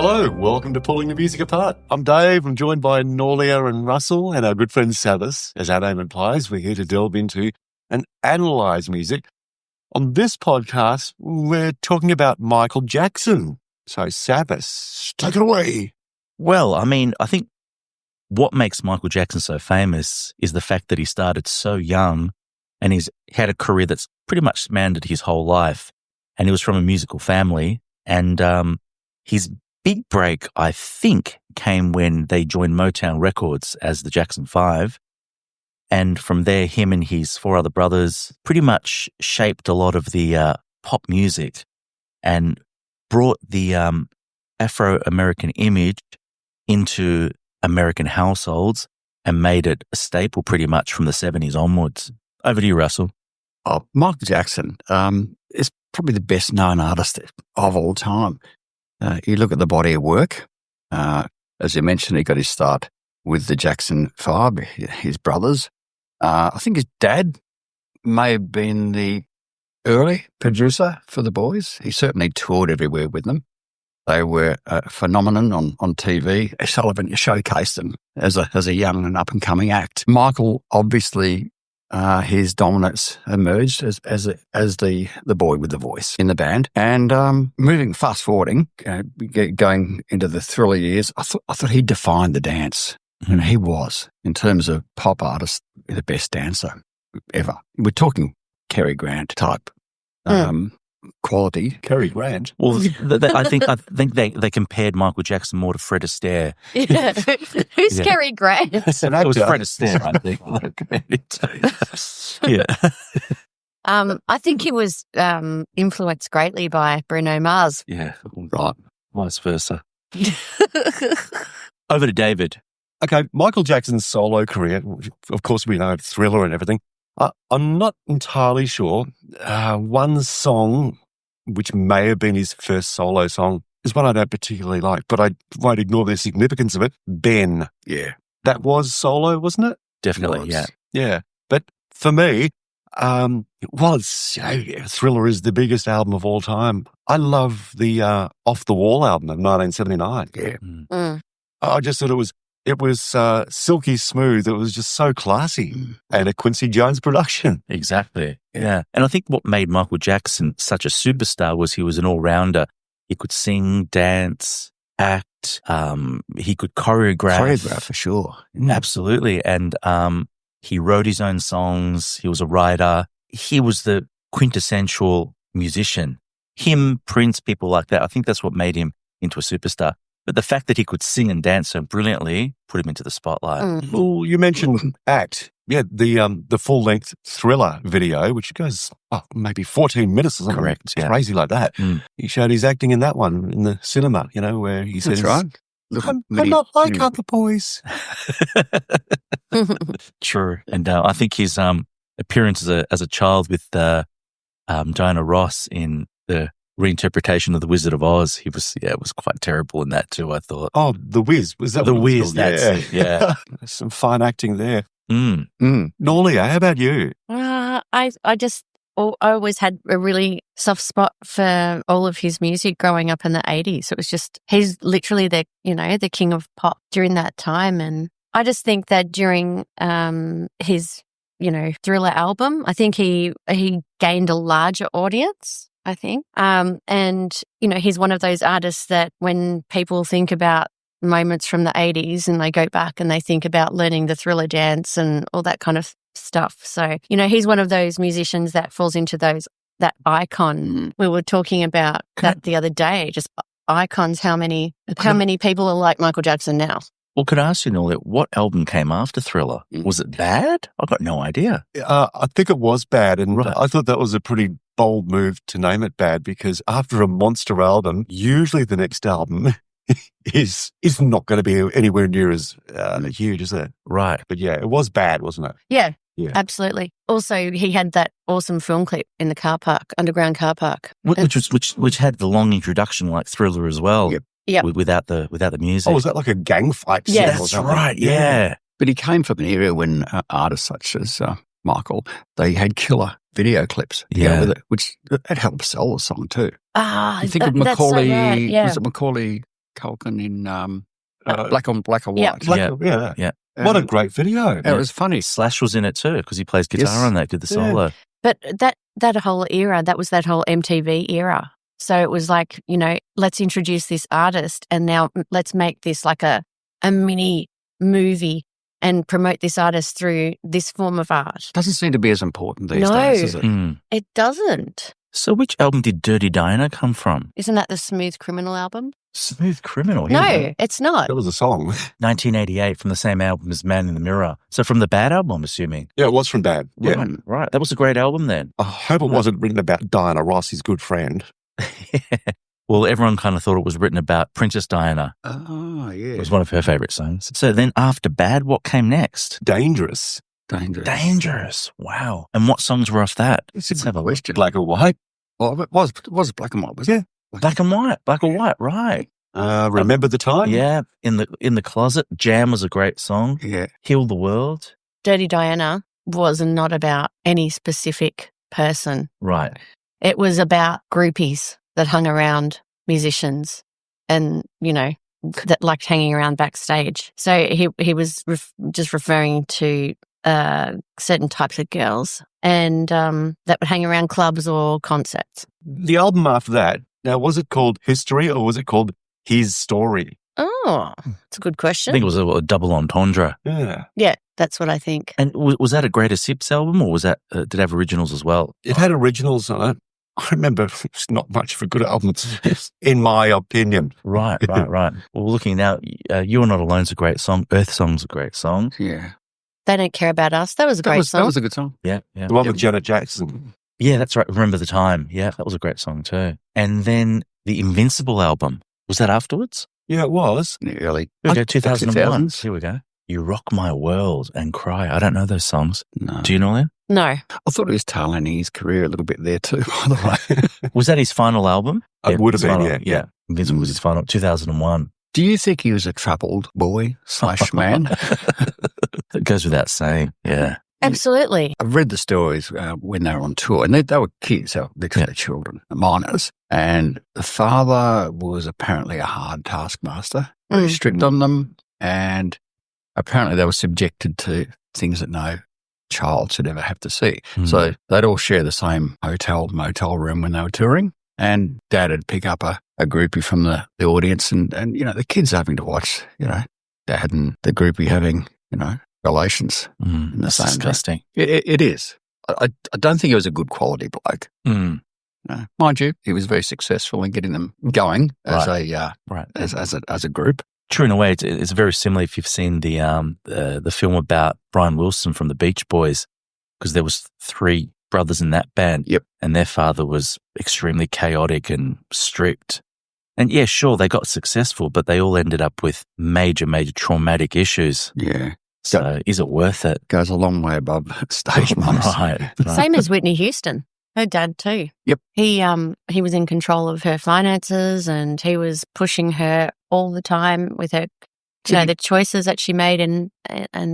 Hello, welcome to Pulling the Music Apart. I'm Dave. I'm joined by Norlia and Russell and our good friend Savas. As our name implies, we're here to delve into and analyse music. On this podcast, we're talking about Michael Jackson. So, Savas, take it away. Well, I mean, I think what makes Michael Jackson so famous is the fact that he started so young and he's had a career that's pretty much spanned his whole life. And he was from a musical family. And his big break, I think, came when they joined Motown Records as the Jackson 5. And from there, him and his 4 other brothers pretty much shaped a lot of the pop music and brought the Afro-American image into American households and made it a staple pretty much from the 70s onwards. Over to you, Russell. Oh, Michael Jackson is probably the best known artist of all time. You look at the body of work. As you mentioned, he got his start with the Jackson 5, his brothers. I think his dad may have been the early producer for the boys. He certainly toured everywhere with them. They were a phenomenon on TV. Sullivan showcased them as a young and up-and-coming act. Michael, obviously, his dominance emerged as the boy with the voice in the band. And fast-forwarding, going into the Thriller years, I thought he defined the dance. Mm-hmm. And he was, in terms of pop artists, the best dancer ever. We're talking Cary Grant type quality. Cary Grant. Well, I think they compared Michael Jackson more to Fred Astaire. Yeah. Who's Cary Grant? It was Fred Astaire, I think. Yeah. I think he was influenced greatly by Bruno Mars. Yeah. Right. Vice versa. Over to David. Okay, Michael Jackson's solo career, of course we know Thriller and everything. I'm not entirely sure. One song, which may have been his first solo song, is one I don't particularly like, but I won't ignore the significance of it. Ben. Yeah. That was solo, wasn't it? Definitely, yeah. Yeah. But for me, while it's, Thriller is the biggest album of all time, I love the Off the Wall album of 1979. Yeah. Mm. I just thought it was silky smooth. It was just so classy and a Quincy Jones production. Exactly. Yeah. And I think what made Michael Jackson such a superstar was he was an all-rounder. He could sing, dance, act. He could choreograph. Choreograph, for sure. Absolutely. And he wrote his own songs. He was a writer. He was the quintessential musician. Him, Prince, people like that. I think that's what made him into a superstar. But the fact that he could sing and dance so brilliantly put him into the spotlight. Mm. Well, you mentioned act. Yeah, the full-length Thriller video, which goes maybe 14 minutes or something. Correct, yeah. Crazy like that. Mm. He showed his acting in that one in the cinema, where he says, That's right. I'm not like other boys. True. And I think his appearance as a child with Diana Ross in the reinterpretation of The Wizard of Oz, it was quite terrible in that too, I thought. Oh, The Wiz. Was that The what it was Wiz, called? that's it, yeah. Some fine acting there. Mm. Norlia, how about you? I always had a really soft spot for all of his music growing up in the 80s. It was just, he's literally the king of pop during that time. And I just think that during his, Thriller album, I think he gained a larger audience. I think. And, he's one of those artists that when people think about moments from the 80s and they go back and they think about learning the Thriller dance and all that kind of stuff. So, he's one of those musicians that falls into that icon. We were talking about that the other day, just icons, how many people are like Michael Jackson now? Well, could I ask you, Noel, what album came after Thriller? Was it bad? I've got no idea. I think it was bad, and Right. I thought that was a pretty bold move to name it bad, because after a monster album, usually the next album is not going to be anywhere near as huge, is it? Right. But yeah, it was bad, wasn't it? Yeah. Yeah. Absolutely. Also, he had that awesome film clip in the car park, underground car park. Which had the long introduction like Thriller as well. Yep. Yep. Without the music. Oh, was that like a gang fight? Yeah. scene or That's something? right. Yeah. But he came from an era when artists such as Michael, they had killer video clips to go with it, which that helped sell the song too. Ah, You think of that's so Macaulay, right, yeah. was it Macaulay Culkin in Uh, Black on White. Yeah. What a great video. It was funny. Slash was in it too because he plays guitar Yes. on that, did the Yeah. solo. But that whole era, that was that whole MTV era. So it was like, let's introduce this artist and now let's make this like a mini movie and promote this artist through this form of art. Doesn't seem to be as important these No. days, is it? Mm. It doesn't. So which album did Dirty Diana come from? Isn't that the Smooth Criminal album? Smooth Criminal. Here we go. No, it's not. That was a song. 1988 from the same album as Man in the Mirror. So from the Bad album, I'm assuming. Yeah, it was from Bad. Yeah. Right. That was a great album then. I hope it wasn't written about Diana Ross, his good friend. Well, everyone kind of thought it was written about Princess Diana. Oh, yeah. It was one of her favourite songs. So then after Bad, what came next? Dangerous. Dangerous. Wow. And what songs were off that? It's a Let's good have a look. question. Black or white. Well, it was black and white, was it? Black and white. Black or white, right. Remember the time? Yeah. In the Closet. Jam was a great song. Yeah. Heal the World. Dirty Diana was not about any specific person. Right. It was about groupies that hung around musicians and, that liked hanging around backstage. So he was just referring to certain types of girls and that would hang around clubs or concerts. The album after that, now, was it called History or was it called His Story? Oh, that's a good I question. think it was a double entendre. Yeah. Yeah, that's what I think. And was that a Greatest Hits album or was that did it have originals as well? It had originals on it. I remember it's not much of a good album, in my opinion. Right. Well, looking now, You're Not Alone is a great song. Earth Song's a great song. Yeah. They Don't Care About Us. That was a great song. That was a good song. Yeah. The one with Janet Jackson. Yeah, that's right. Remember the Time. Yeah, that was a great song too. And then the Invincible album. Was that afterwards? Yeah, it was. In the early Here we go, 2001. 2000s. Here we go. You Rock My World and Cry. I don't know those songs. No. Do you know them? No. I thought he was tailing his career a little bit there too, by the way. Was that his final album? It would have his been, final- yeah. Invincible was his final, 2001. Do you think he was a troubled boy / man? It goes without saying. Yeah. Absolutely. I've read the stories when they were on tour, and they were kids, so literally children, minors. And the father was apparently a hard taskmaster, very strict on them, and apparently they were subjected to things that no child should ever have to see. So they'd all share the same motel room when they were touring, and Dad would pick up a groupie from the audience, and the kids having to watch, Dad and the groupie having, relations in the That's same disgusting. It is. I don't think he was a good quality bloke. Mm. Mind you, he was very successful in getting them going as Right. as a group. True, in a way, it's very similar if you've seen the film about Brian Wilson from the Beach Boys, because there was 3 brothers in that band. Yep. And their father was extremely chaotic and strict. And yeah, sure, they got successful, but they all ended up with major traumatic issues. Yeah. So is it worth it? Goes a long way above stage mums. Right. Same as Whitney Houston. Her dad too. Yep. He was in control of her finances and he was pushing her all the time with her, the choices that she made and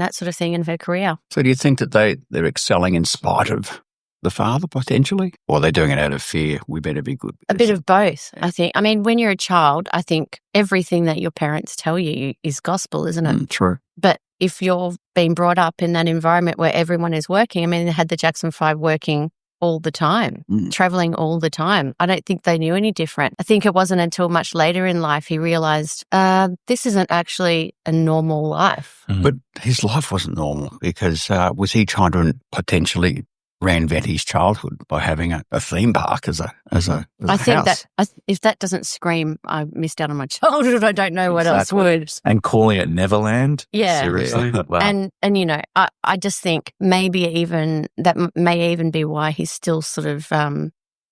that sort of thing in her career. So do you think that they're excelling in spite of the father potentially? Or they're doing it out of fear? We better be good. A bit of both, I think. I mean, when you're a child, I think everything that your parents tell you is gospel, isn't it? True. But if you're being brought up in that environment where everyone is working, I mean, they had the Jackson 5 working all the time, traveling all the time. I don't think they knew any different. I think it wasn't until much later in life he realized this isn't actually a normal life. But his life wasn't normal because was he trying to potentially reinvent his childhood by having a theme park as a I think house? that if that doesn't scream, I missed out on my childhood, I don't know what else would. And calling it Neverland? Yeah. Seriously? Wow. And I just think maybe even that may even be why he's still sort of,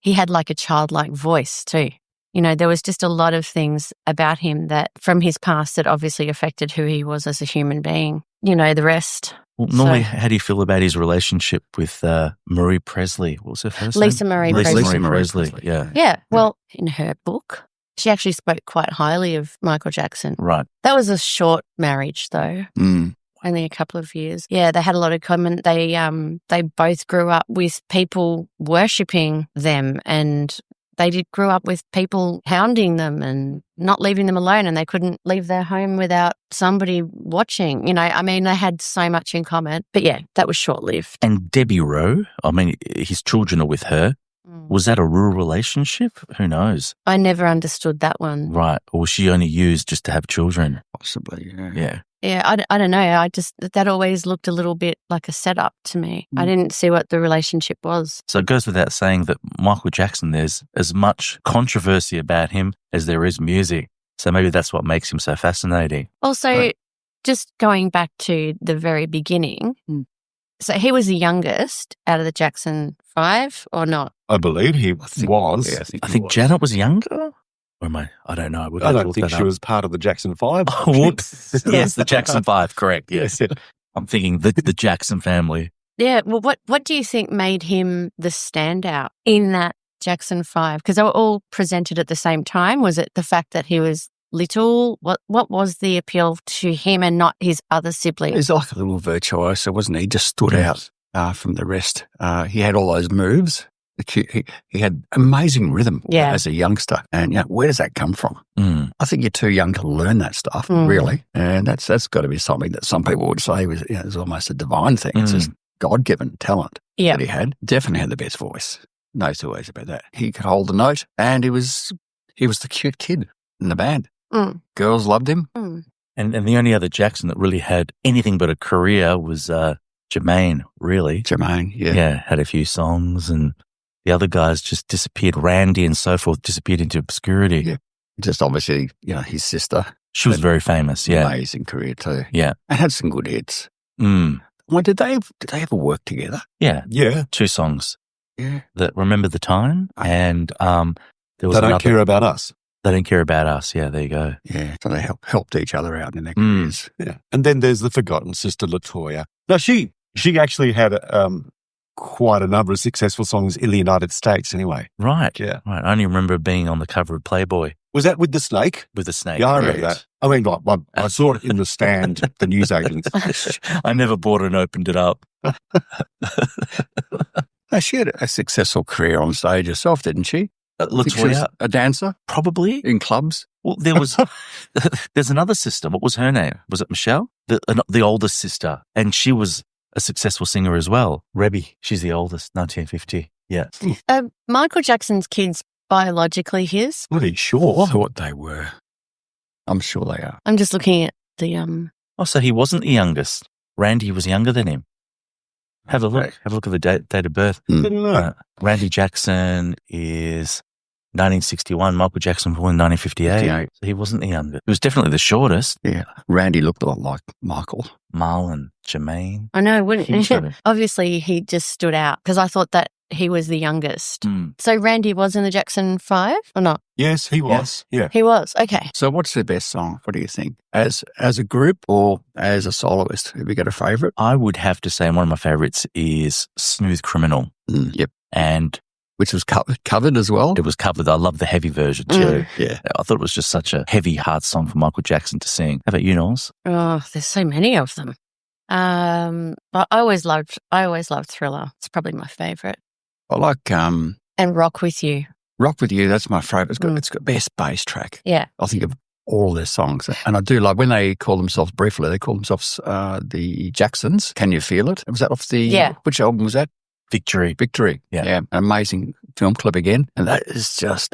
he had like a childlike voice too. There was just a lot of things about him that from his past that obviously affected who he was as a human being. The rest. Well, normally, how do you feel about his relationship with Marie Presley? What was her first name? Lisa Marie Presley. Lisa Marie Presley, yeah. Yeah. Well, in her book, she actually spoke quite highly of Michael Jackson. Right. That was a short marriage though. Only a couple of years. Yeah, they had a lot of common. They both grew up with people worshipping them and they grew up with people hounding them and not leaving them alone, and they couldn't leave their home without somebody watching. You know, I mean, they had so much in common. But yeah, that was short-lived. And Debbie Rowe, I mean, his children are with her. Was that a rural relationship? Who knows? I never understood that one. Right. Or was she only used just to have children? Possibly, yeah. Yeah. Yeah, I don't know. That always looked a little bit like a setup to me. I didn't see what the relationship was. So it goes without saying that Michael Jackson, there's as much controversy about him as there is music. So maybe that's what makes him so fascinating. Also, just going back to the very beginning, so he was the youngest out of the Jackson 5 or not? I believe he was. Yeah, I think Janet was younger. Or am I? I don't know. I don't think she was part of the Jackson 5. Oh, whoops. Yes, the Jackson 5, correct. Yes. Yeah. I'm thinking the Jackson family. Yeah, well, what do you think made him the standout in that Jackson 5? Because they were all presented at the same time. Was it the fact that he was little? What was the appeal to him and not his other siblings? He's like a little virtuoso, wasn't he? He just stood out from the rest. He had all those moves. He had amazing rhythm as a youngster. And where does that come from? I think you're too young to learn that stuff, really. And that's got to be something that some people would say was is almost a divine thing. It's just God-given talent that he had. Definitely had the best voice. No two ways about that. He could hold the note, and he was the cute kid in the band. Girls loved him. And the only other Jackson that really had anything but a career was Jermaine, really. Jermaine, Yeah, had a few songs, and the other guys just disappeared. Randy and so forth disappeared into obscurity. Yeah. Just obviously, his sister. She was very famous, yeah. Amazing career too. Yeah. And had some good hits. Mm. Well, did they ever work together? Yeah. Yeah. 2 songs. Yeah. That Remember the Time, and there was They don't care about us. They don't care about us. Yeah, there you go. Yeah. So they helped each other out in their careers. Yeah. And then there's the forgotten sister, LaToya. Now, she actually had quite a number of successful songs in the United States anyway. Right. Yeah. Right. I only remember being on the cover of Playboy. Was that with the snake? With the snake. Yeah, I remember that. I mean, I saw it in the stand, the newsagents. I never bought it and opened it up. She had a successful career on stage herself, didn't she? LaToya, a dancer? probably. In clubs? Well, there's another sister. What was her name? Was it Michelle? The oldest sister. And she was a successful singer as well. Rebby. She's the oldest, 1950. Yeah. Michael Jackson's kids biologically his? Pretty sure. I thought they were. I'm sure they are. I'm just looking at the Oh, so he wasn't the youngest. Randy was younger than him. Have a look. Okay. Have a look at the date of birth. Didn't know. Randy Jackson is 1961. Michael Jackson born in 1958. 58. So he wasn't the youngest. He was definitely the shortest. Yeah. Randy looked a lot like Michael. Marlon, Jermaine. I know, wouldn't Huge photo. obviously he just stood out because I thought that he was the youngest. So Randy was in the Jackson 5 or not? Yes, he was. Yeah. He was. Okay. So what's their best song? What do you think? As a group or as a soloist? Have you got a favourite? I would have to say one of my favourites is Smooth Criminal. Yep. And Which was covered as well? it was covered. I love the heavy version too. Yeah. I thought it was just such a heavy, hard song for Michael Jackson to sing. How about you, Knowles? Oh, there's so many of them. But I always loved Thriller. It's probably my favourite. I like And Rock With You. Rock With You. That's my favourite. It's got best bass track. Yeah. I think of all their songs. And I do like when they call themselves briefly, they call themselves the Jacksons. Can You Feel It? Was that off the... Yeah. Which album was that? Victory. Victory. Yeah. An amazing film clip again. And that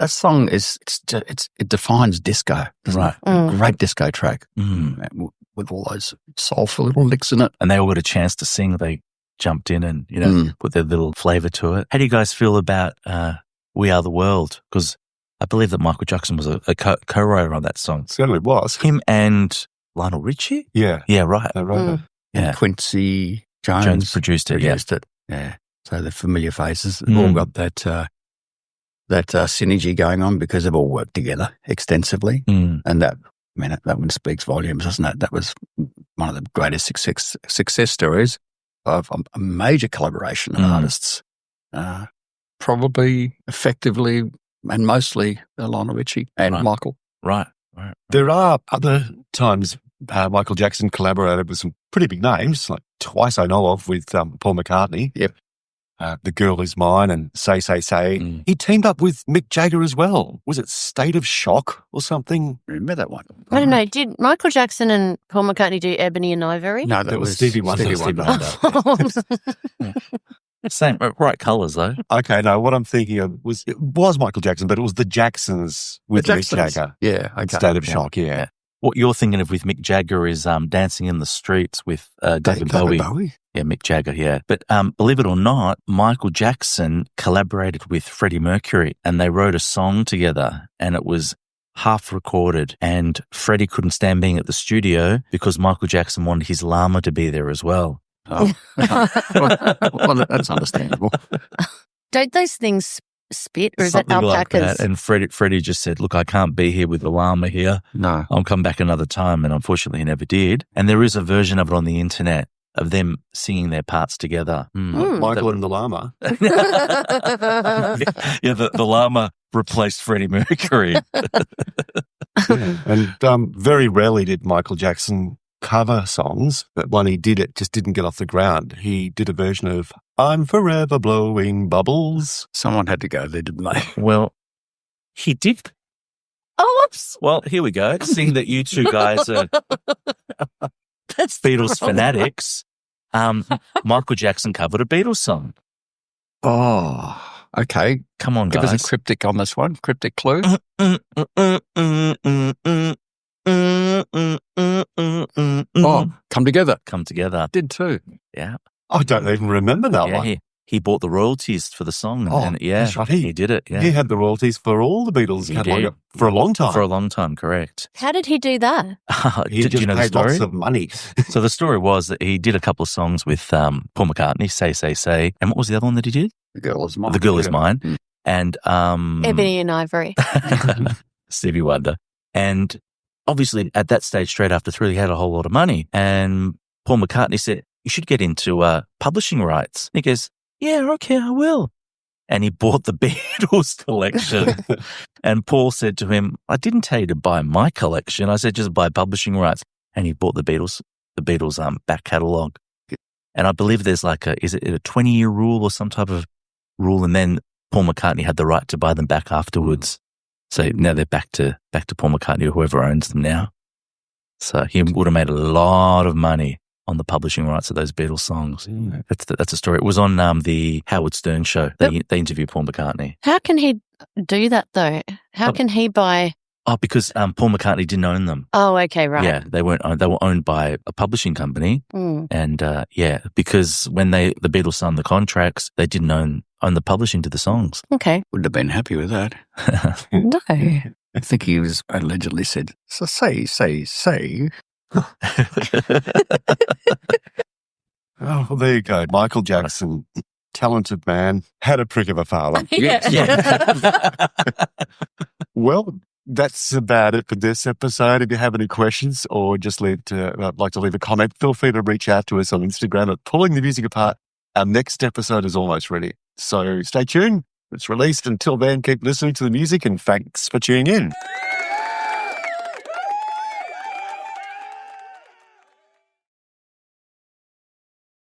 song it defines disco. Right. Great disco track. With all those soulful little licks in it. And they all got a chance to sing. They jumped in and, put their little flavour to it. How do you guys feel about We Are the World? Because I believe that Michael Jackson was a co-writer on that song. Certainly was. Him and Lionel Richie? Yeah. Yeah, right. They wrote it. Yeah. Quincy Jones produced it, Yeah. So the familiar faces have all got that synergy going on because they've all worked together extensively. And that one speaks volumes, doesn't it? That was one of the greatest success stories of a major collaboration of artists. Probably effectively and mostly Lionel Richie and Michael. Right. There are other times Michael Jackson collaborated with some pretty big names, like twice I know of with Paul McCartney. Yep. The Girl Is Mine and Say, Say, Say. Mm. He teamed up with Mick Jagger as well. Was it State of Shock or something? Remember that one? I don't know. Did Michael Jackson and Paul McCartney do Ebony and Ivory? No, That was Stevie Wonder. Stevie Wonder. Same, right colours though. Okay, no, what I'm thinking of was, it was Michael Jackson, but it was the Jacksons with The Mick Jacksons. Jagger. Yeah, And okay. State of Yeah. Shock, yeah. What you're thinking of with Mick Jagger is Dancing in the Streets with David Bowie. Yeah, Mick Jagger, yeah. But believe it or not, Michael Jackson collaborated with Freddie Mercury and they wrote a song together and it was half recorded and Freddie couldn't stand being at the studio because Michael Jackson wanted his llama to be there as well. Oh. Well, that's understandable. Don't those things spit, or is that Something like alpacas? that. And Freddie just said, look, I can't be here with the llama here. No. I'll come back another time. And unfortunately, he never did. And there is a version of it on the internet of them singing their parts together. Michael and the Llama. Yeah, the llama replaced Freddie Mercury. Yeah. And very rarely did Michael Jackson cover songs, but when he did, it just didn't get off the ground. He did a version of I'm Forever Blowing Bubbles. Someone had to go there, didn't they? Well, he did. Oh, whoops. Well, here we go. Seeing that you two guys are That's Beatles wrong. fanatics, Michael Jackson covered a Beatles song. Oh, okay. Come on, Give guys. us a cryptic on this one. Cryptic clue. Oh, Come Together. Come Together. Did too. Yeah. I don't even remember that Yeah, one. he bought the royalties for the song. Oh, And yeah, that's right. he did it. Yeah. He had the royalties for all the Beatles He catalogue did. for a long time. For a long time, correct. How did he do that? He Did just you know the paid story? lots of money. So the story was that he did a couple of songs with Paul McCartney, Say, Say, Say. And what was the other one that he did? The Girl Is Mine. The Girl Is Yeah. Mine. Mm. And Ebony and Ivory. Stevie Wonder. And obviously at that stage, straight after Thriller, he had a whole lot of money. And Paul McCartney said, you should get into publishing rights. He goes, yeah, okay, I will. And he bought the Beatles collection. And Paul said to him, I didn't tell you to buy my collection. I said, just buy publishing rights. And he bought the Beatles back catalogue. And I believe there's is it a 20-year rule or some type of rule? And then Paul McCartney had the right to buy them back afterwards. So now they're back to Paul McCartney or whoever owns them now. So he would have made a lot of money on the publishing rights of those Beatles songs. That's a story. It was on the Howard Stern show. They interviewed Paul McCartney. How can he do that though? How can he buy? Oh, because Paul McCartney didn't own them. Oh, okay, right. Yeah, they weren't. They were owned by a publishing company, Mm. and because when the Beatles signed the contracts, they didn't own the publishing to the songs. Okay. Wouldn't have been happy with that. No. I think he was allegedly said, so say. Oh, well, there you go. Michael Jackson, talented man, had a prick of a father. Yeah. Well, that's about it for this episode. If you have any questions or just like to leave a comment, feel free to reach out to us on Instagram at Pulling the Music Apart. Our next episode is almost ready. So stay tuned. It's released. Until then, keep listening to the music and thanks for tuning in.